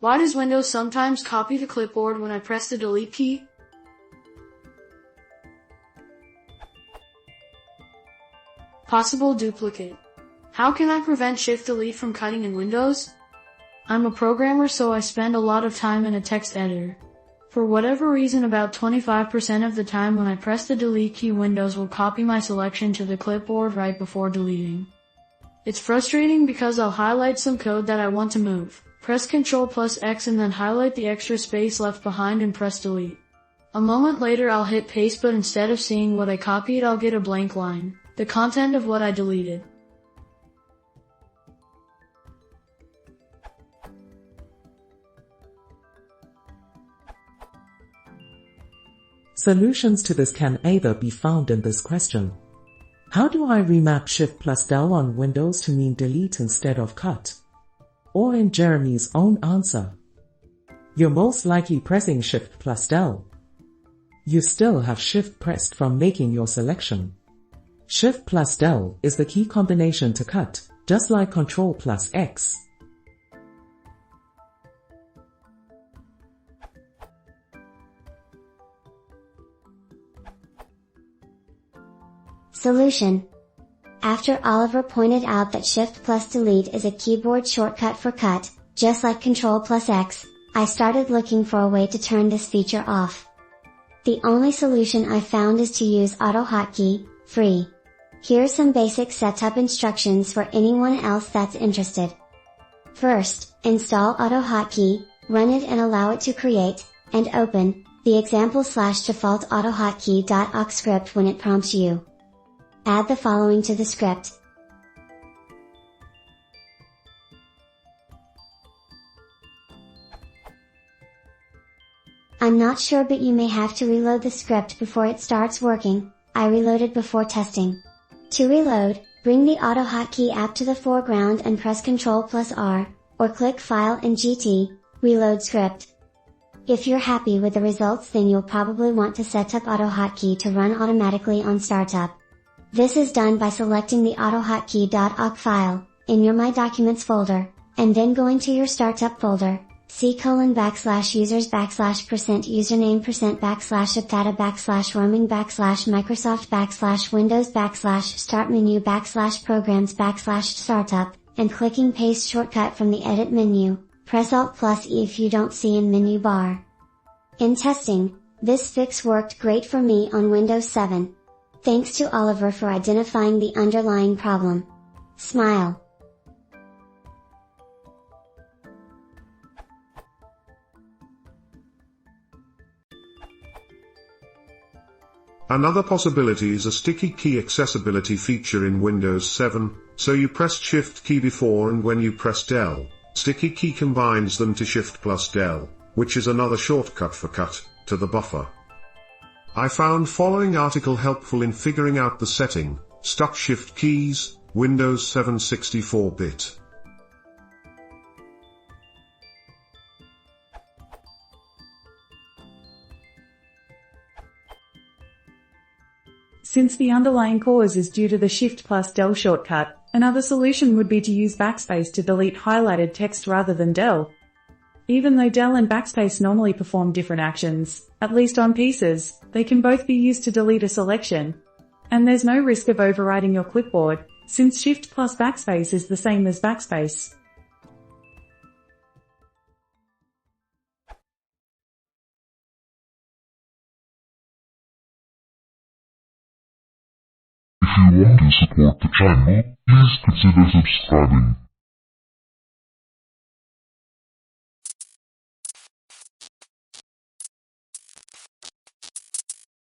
Why does Windows sometimes copy the clipboard when I press the delete key? Possible duplicate. How can I prevent Shift Delete from cutting in Windows? I'm a programmer, so I spend a lot of time in a text editor. For whatever reason, about 25% of the time when I press the delete key, Windows will copy my selection to the clipboard right before deleting. It's frustrating because I'll highlight some code that I want to move, press Ctrl+X and then highlight the extra space left behind and press delete. A moment later I'll hit paste, but instead of seeing what I copied, I'll get a blank line, the content of what I deleted. Solutions to this can either be found in this question. How do I remap Shift+Del on Windows to mean delete instead of cut? Or in Jeremy's own answer. You're most likely pressing Shift+Del. You still have Shift pressed from making your selection. Shift+Del is the key combination to cut, just like Ctrl+X. Solution. After Oliver pointed out that Shift+Delete is a keyboard shortcut for cut, just like Ctrl+X, I started looking for a way to turn this feature off. The only solution I found is to use AutoHotkey, free. Here's some basic setup instructions for anyone else that's interested. First, install AutoHotkey, run it and allow it to create, and open, the example/default autohotkey.awk script when it prompts you. Add the following to the script. I'm not sure, but you may have to reload the script before it starts working. I reloaded before testing. To reload, bring the AutoHotkey app to the foreground and press Ctrl+R, or click File and GT, Reload Script. If you're happy with the results, then you'll probably want to set up AutoHotkey to run automatically on startup. This is done by selecting the autohotkey.awk file, in your My Documents folder, and then going to your startup folder, c:\users\username%\data\roaming\microsoft\windows\start menu/programs/startup, and clicking paste shortcut from the edit menu. Press Alt+E if you don't see in menu bar. In testing, this fix worked great for me on Windows 7. Thanks to Oliver for identifying the underlying problem. Smile. Another possibility is a sticky key accessibility feature in Windows 7, so you press Shift key before and when you press Del, sticky key combines them to Shift+Del, which is another shortcut for cut, to the buffer. I found following article helpful in figuring out the setting: stuck Shift keys, Windows 7 64-bit. Since the underlying cause is due to the Shift+Del shortcut, another solution would be to use backspace to delete highlighted text rather than Del. Even though Del and backspace normally perform different actions, at least on pieces, they can both be used to delete a selection. And there's no risk of overwriting your clipboard, since Shift plus backspace is the same as backspace. If you want to support the channel, please consider subscribing.